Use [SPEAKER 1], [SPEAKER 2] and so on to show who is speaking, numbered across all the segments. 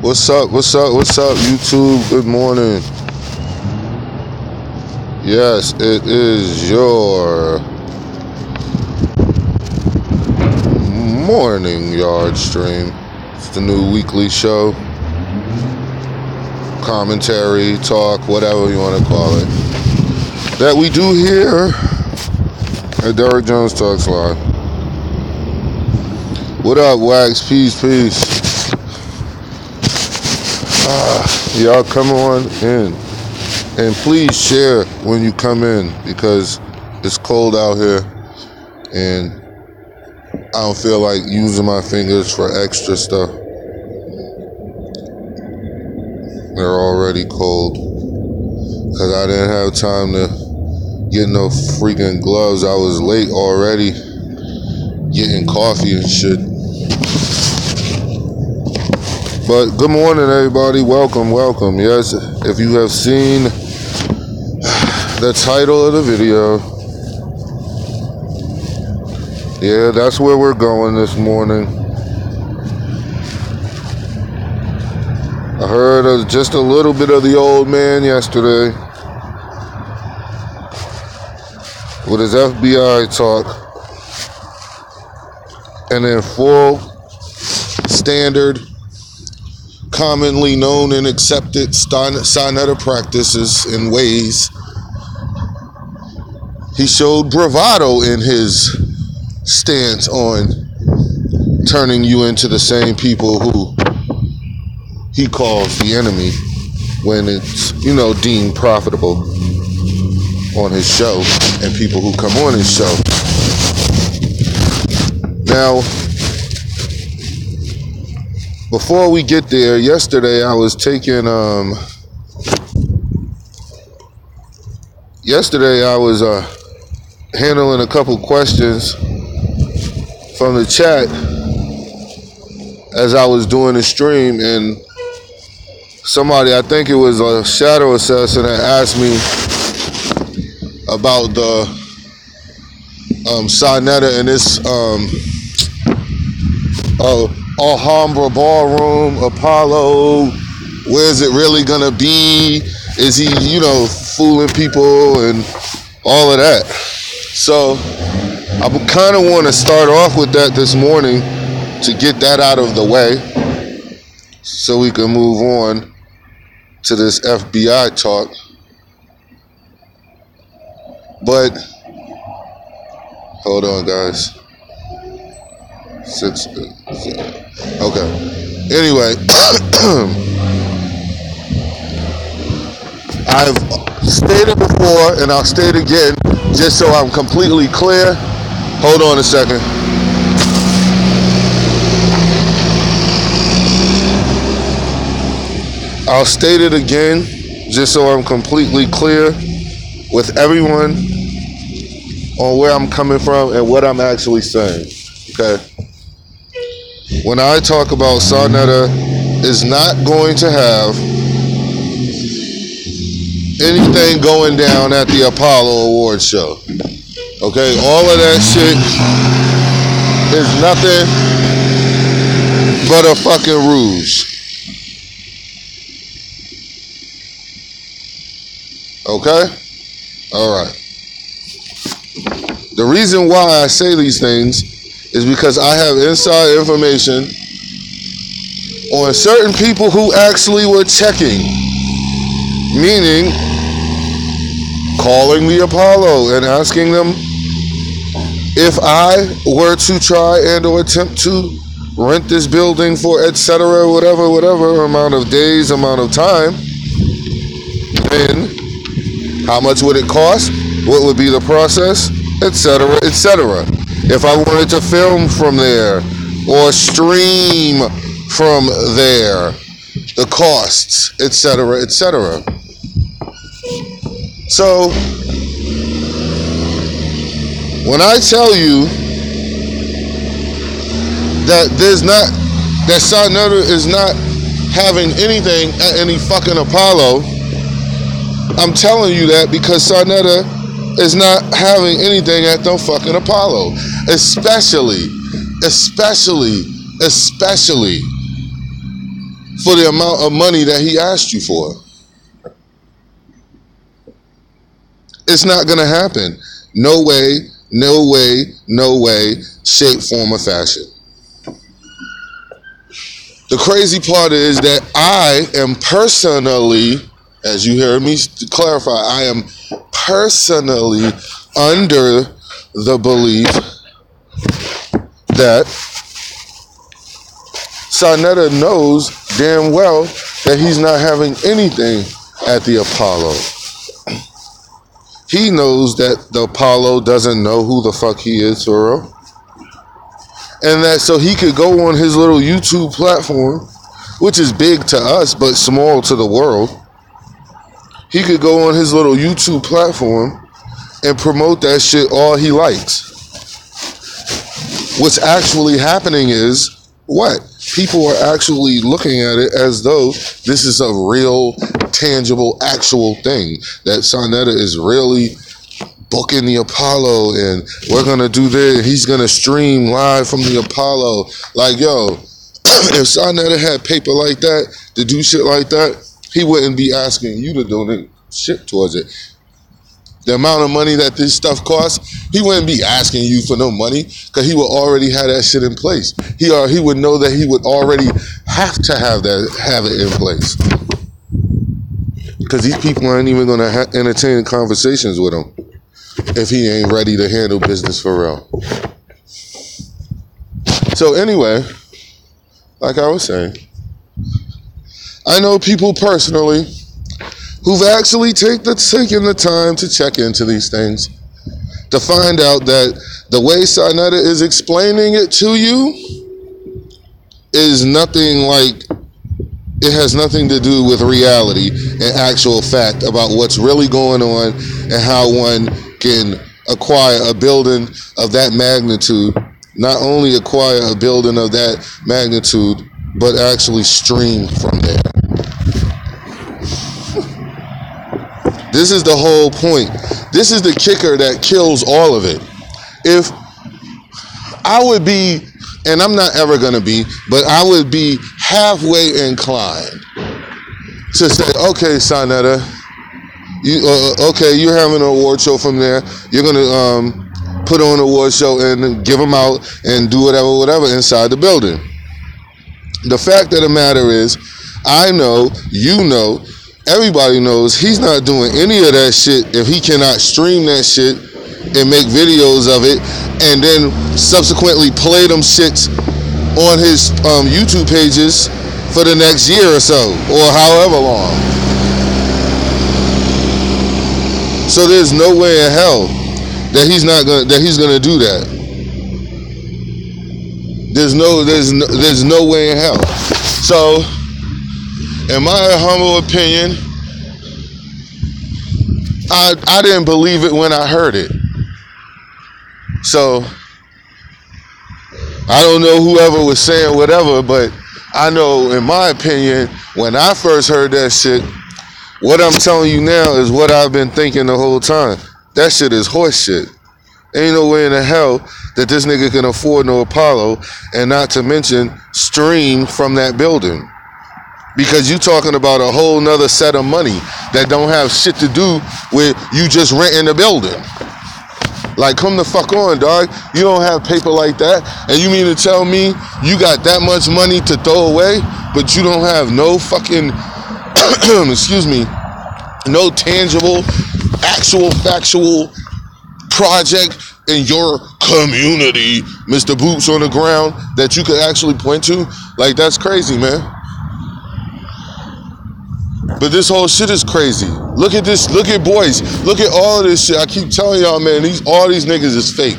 [SPEAKER 1] What's up, YouTube? Good morning. Yes, it is your morning yard stream. It's the new weekly show. Commentary, talk, whatever you want to call it. That we do here at Derek Jones Talks Live. What up, Wax? Peace. Y'all come on in. And please share when you come in, because it's cold out here and I don't feel like using my fingers for extra stuff. They're already cold because I didn't have time to get no freaking gloves. I was late already getting coffee and shit. But good morning, everybody. Welcome. Yes, if you have seen the title of the video, yeah, that's where we're going this morning. I heard just a little bit of the old man yesterday with his FBI talk, and then full standard, commonly known and accepted Sinetta practices and ways. He showed bravado in his stance on turning you into the same people who he calls the enemy when it's, deemed profitable on his show and people who come on his show. Now, before we get there, yesterday I was handling a couple questions from the chat as I was doing the stream, and somebody, I think it was a shadow assassin, that asked me about the Sinetta and this Alhambra Ballroom, Apollo. Where's it really gonna be? Is he, fooling people and all of that? So I kind of want to start off with that this morning to get that out of the way so we can move on to this FBI talk. But hold on, guys. Okay. Anyway, I've stated before and I'll state again just so I'm completely clear. Hold on a second. I'll state it again just so I'm completely clear with everyone on where I'm coming from and what I'm actually saying. Okay? When I talk about Sinetta is not going to have anything going down at the Apollo Awards show. Okay? All of that shit is nothing but a fucking ruse. Okay? Alright. The reason why I say these things is because I have inside information on certain people who actually were checking, meaning calling the Apollo and asking them if I were to try and or attempt to rent this building for etc. whatever amount of days, amount of time, then how much would it cost? What would be the process? Etc. If I wanted to film from there or stream from there, the costs, etc. So, when I tell you that Sinetta is not having anything at any fucking Apollo, I'm telling you that because Sinetta is not having anything at the fucking Apollo, especially especially for the amount of money that he asked you for. It's not gonna happen. No way, no way, no way, shape, form, or fashion. The crazy part is that I am personally, as you heard me clarify, I am personally under the belief that Sa Neter knows damn well that he's not having anything at the Apollo. He knows that the Apollo doesn't know who the fuck he is for real. And that so he could go on his little YouTube platform, which is big to us but small to the world. He could go on his little YouTube platform and promote that shit all he likes. What's actually happening is what? People are actually looking at it as though this is a real, tangible, actual thing. That Sa Neter is really booking the Apollo and we're going to do this. He's going to stream live from the Apollo. Like, yo, if Sa Neter had paper like that to do shit like that, he wouldn't be asking you to donate shit towards it. The amount of money that this stuff costs, he wouldn't be asking you for no money because he would already have that shit in place. He would know that he would already have to have it in place. Because these people aren't even going to entertain conversations with him if he ain't ready to handle business for real. So anyway, like I was saying, I know people personally who've actually taken the time to check into these things to find out that the way Sa Neter is explaining it to you is nothing like, it has nothing to do with reality and actual fact about what's really going on and how one can acquire a building of that magnitude. Not only acquire a building of that magnitude, but actually stream from there. This is the whole point. This is the kicker that kills all of it. If I would be, and I'm not ever going to be, but I would be halfway inclined to say, okay, Sa Neter, okay, you're having an award show from there. You're going to put on an award show and give them out and do whatever inside the building. The fact of the matter is, I know, you know, everybody knows he's not doing any of that shit if he cannot stream that shit and make videos of it and then subsequently play them shits on his YouTube pages for the next year or so or however long. So there's no way in hell that he's gonna do that. There's no way in hell. So in my humble opinion, I didn't believe it when I heard it. So I don't know whoever was saying whatever, but I know in my opinion, when I first heard that shit, what I'm telling you now is what I've been thinking the whole time. That shit is horse shit. Ain't no way in the hell that this nigga can afford no Apollo and not to mention stream from that building. Because you talking about a whole nother set of money that don't have shit to do with you just renting a building. Like, come the fuck on, dog. You don't have paper like that. And you mean to tell me you got that much money to throw away, but you don't have no fucking, excuse me, no tangible, actual, factual project in your community, Mr. Boots on the ground, that you could actually point to? Like, that's crazy, man. But this whole shit is crazy. Look at this. Look at boys. Look at all of this shit. I keep telling y'all, man, all these niggas is fake.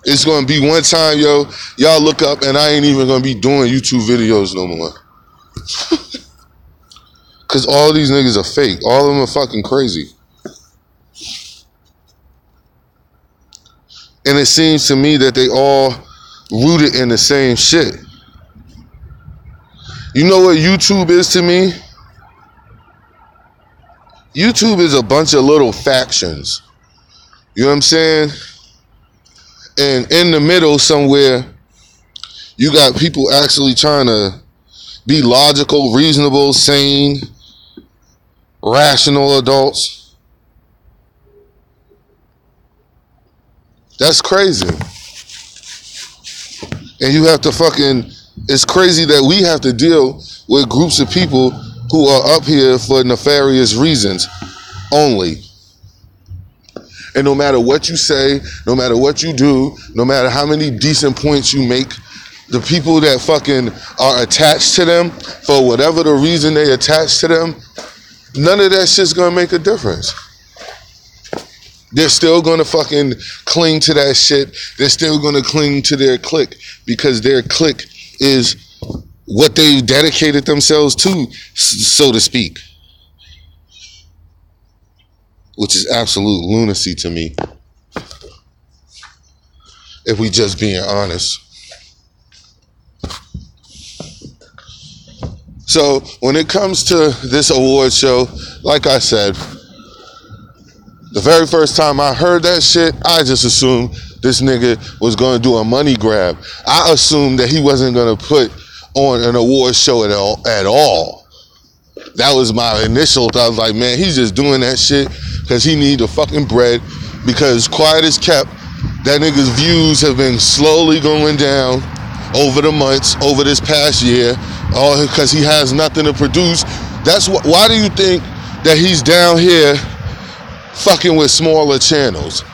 [SPEAKER 1] It's going to be one time, yo, y'all look up and I ain't even going to be doing YouTube videos no more. Because all these niggas are fake. All of them are fucking crazy. And it seems to me that they all rooted in the same shit. You know what YouTube is to me? YouTube is a bunch of little factions. You know what I'm saying? And in the middle somewhere, you got people actually trying to be logical, reasonable, sane, rational adults. That's crazy. And you have to fucking, it's crazy that we have to deal with groups of people who are up here for nefarious reasons only. And no matter what you say, no matter what you do, no matter how many decent points you make, the people that fucking are attached to them, for whatever the reason they attach to them, none of that shit's gonna make a difference. They're still gonna fucking cling to that shit. They're still gonna cling to their clique because their clique is what they dedicated themselves to, so to speak. Which is absolute lunacy to me, if we just being honest. So when it comes to this award show, like I said, the very first time I heard that shit, I just assumed this nigga was gonna do a money grab. I assumed that he wasn't gonna put on an award show at all. That was my initial thought. I was like, man, he's just doing that shit because he need the fucking bread. Because quiet as kept, that nigga's views have been slowly going down over the months, over this past year, all because he has nothing to produce. That's why do you think that he's down here fucking with smaller channels?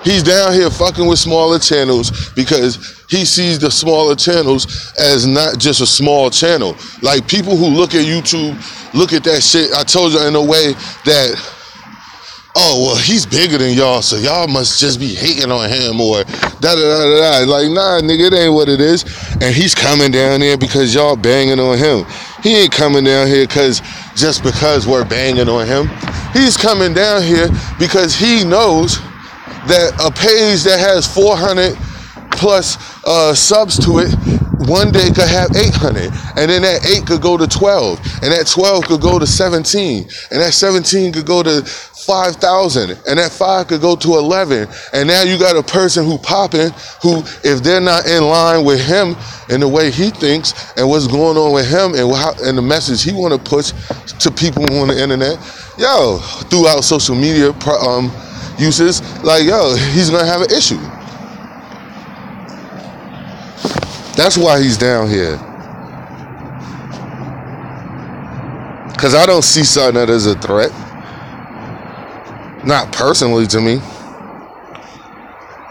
[SPEAKER 1] He's down here fucking with smaller channels because he sees the smaller channels as not just a small channel. Like, people who look at YouTube, look at that shit, I told you, in a way that, oh, well, he's bigger than y'all, so y'all must just be hating on him, or da-da-da-da-da. Like, nah, nigga, it ain't what it is. And he's coming down there because y'all banging on him. He ain't coming down here just because we're banging on him. He's coming down here because he knows that a page that has 400 plus subs to it one day could have 800, and then that 8 could go to 12, and that 12 could go to 17, and that 17 could go to 5,000, and that 5 could go to 11, and now you got a person who popping, who, if they're not in line with him and the way he thinks and what's going on with him and the message he want to push to people on the internet, yo, throughout social media uses, like, yo, he's gonna have an issue. That's why he's down here. Because I don't see Sa-Neter as a threat. Not personally to me.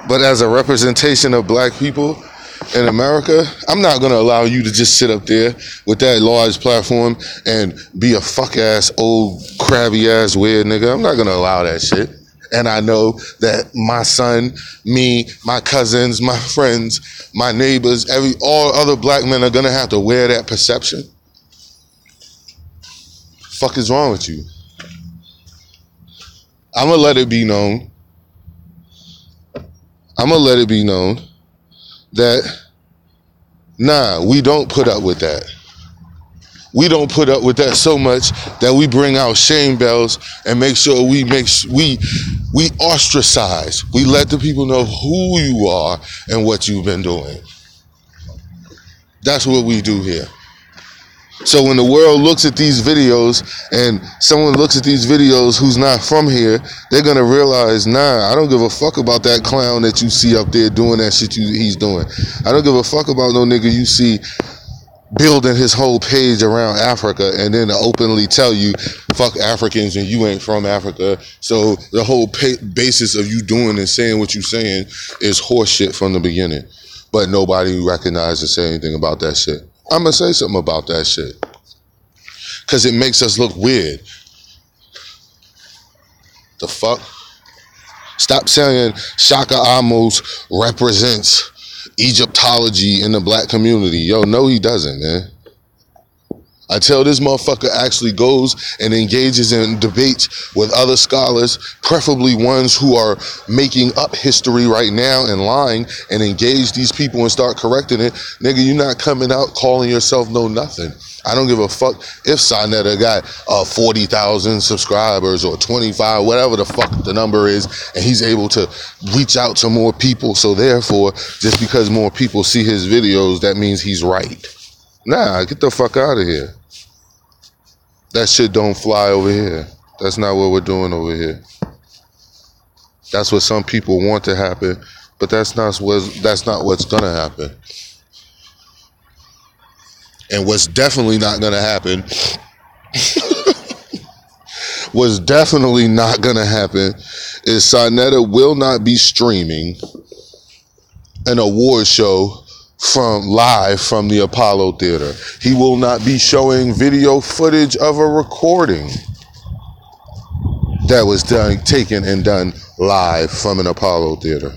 [SPEAKER 1] But as a representation of black people in America, I'm not going to allow you to just sit up there with that large platform and be a fuck-ass, old, crabby-ass, weird nigga. I'm not going to allow that shit. And I know that my son, me, my cousins, my friends, my neighbors, all other black men are gonna have to wear that perception. Fuck is wrong with you? I'm gonna let it be known. That, nah, we don't put up with that. We don't put up with that so much that we bring out shame bells and make sure we ostracize. We let the people know who you are and what you've been doing. That's what we do here. So when the world looks at these videos and someone looks at these videos who's not from here, they're going to realize, nah, I don't give a fuck about that clown that you see up there doing that shit he's doing. I don't give a fuck about no nigga you see building his whole page around Africa and then openly tell you fuck Africans and you ain't from Africa. So the whole basis of you doing and saying what you're saying is horseshit from the beginning. But nobody recognizes or say anything about that shit. I'm gonna say something about that shit because it makes us look weird. The fuck? Stop saying Shaka Amos represents Egyptology in the black community. Yo, no, he doesn't, man. Until this motherfucker actually goes and engages in debates with other scholars, preferably ones who are making up history right now and lying, and engage these people and start correcting it, nigga, you're not coming out calling yourself no nothing. I don't give a fuck if Sa Neter got 40,000 subscribers or 25, whatever the fuck the number is, and he's able to reach out to more people. So therefore, just because more people see his videos, that means he's right. Nah, get the fuck out of here. That shit don't fly over here. That's not what we're doing over here. That's what some people want to happen, but that's not what's gonna happen. And what's definitely not gonna happen, what's definitely not gonna happen is Sa Neter will not be streaming an award show live from the Apollo Theater. He will not be showing video footage of a recording that was taken and done live from an Apollo Theater.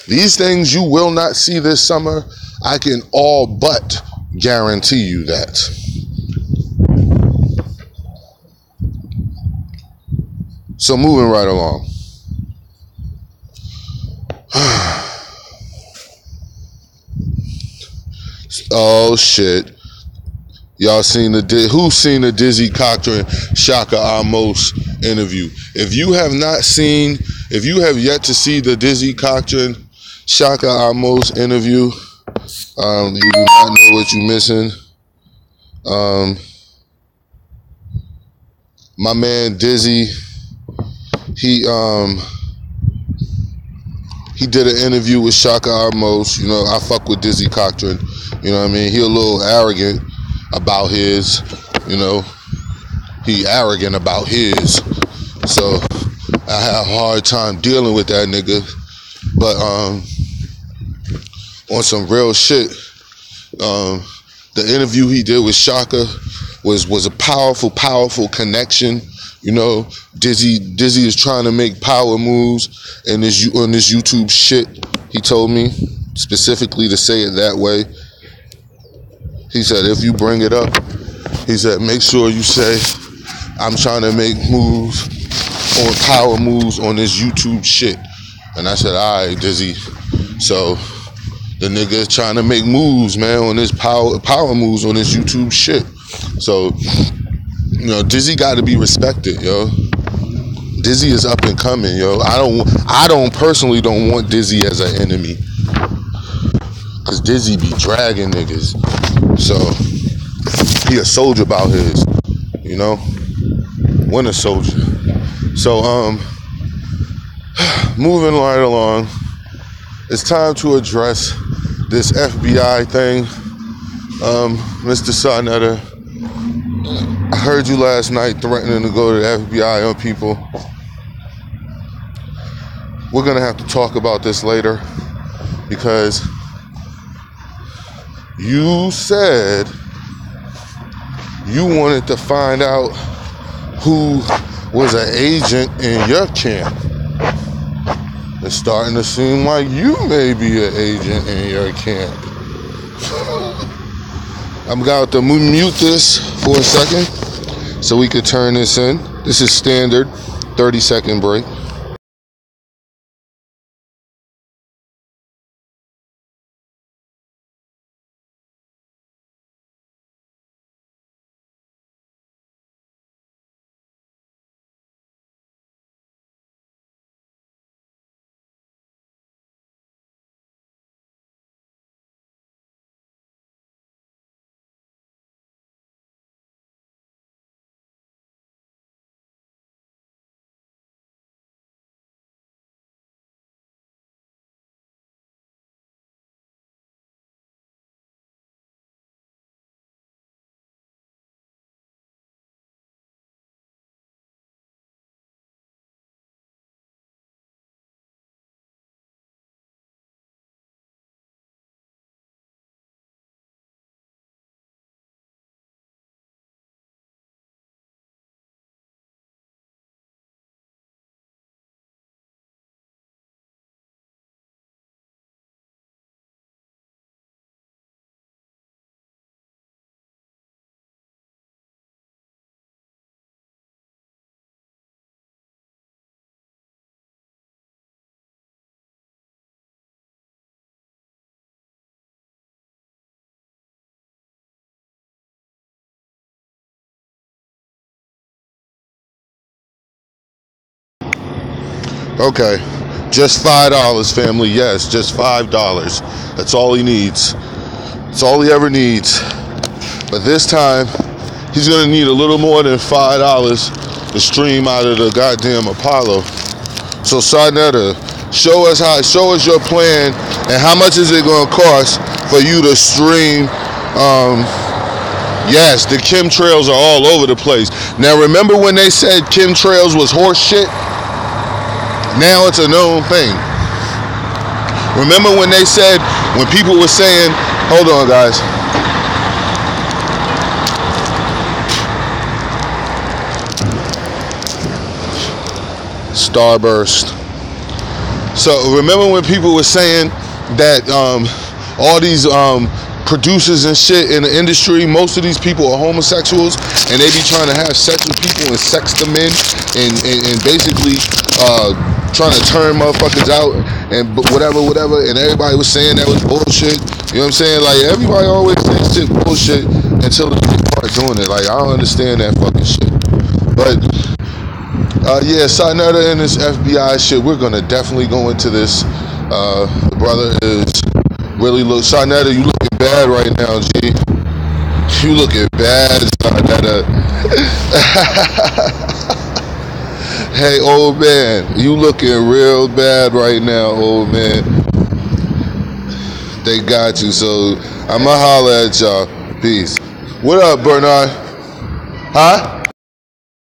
[SPEAKER 1] These things you will not see this summer. I can all but guarantee you that. So moving right along. Oh shit. Y'all seen who's seen the Dizzy Cochran Shaka Amos interview? If you have yet to see the Dizzy Cochran Shaka Amos interview, you do not know what you're missing. My man Dizzy, he did an interview with Shaka Amos. You know, I fuck with Dizzy Cochran. You know what I mean? He a little arrogant about his, you know, he arrogant about his. So I have a hard time dealing with that nigga. But on some real shit, the interview he did with Shaka was a powerful connection. You know, Dizzy is trying to make power moves on this YouTube shit. He told me specifically to say it that way. He said, if you bring it up, he said, make sure you say, I'm trying to make moves on power moves on this YouTube shit. And I said, all right, Dizzy. So the nigga trying to make moves, man, on this power moves on this YouTube shit. So, you know, Dizzy got to be respected, yo. Dizzy is up and coming, yo. I personally don't want Dizzy as an enemy, cause Dizzy be dragging niggas. So he a soldier about his, you know, winter soldier. So moving right along, it's time to address this FBI thing. Mr. Sa Neter, I heard you last night threatening to go to the FBI on people. We're gonna have to talk about this later, because you said you wanted to find out who was an agent in your camp. It's starting to seem like you may be an agent in your camp. I'm about to mute this for a second so we could turn this in. This is standard 30-second break. Okay. Just $5, family. Yes, just $5. That's all he needs. That's all he ever needs. But this time, he's gonna need a little more than $5 to stream out of the goddamn Apollo. So Sarnetta, show us your plan and how much is it gonna cost for you to stream. Yes, the chemtrails are all over the place. Now remember when they said chemtrails was horse shit? Now it's a known thing. Remember when they said, when people were saying, hold on guys. Starburst. So remember when people were saying that all these producers and shit in the industry, most of these people are homosexuals and they be trying to have sex with people and sex them in and basically trying to turn motherfuckers out and whatever, and everybody was saying that was bullshit. You know what I'm saying? Like, everybody always thinks shit bullshit until they start doing it. Like, I don't understand that fucking shit. But, yeah, Sarnetta and this FBI shit, we're gonna definitely go into this. The brother is really Sarnetta, you looking bad right now, G. You looking bad, Sarnetta. Hey, old man, you looking real bad right now, old man. They got you, so I'ma holler at y'all. Peace. What up, Bernard? Huh?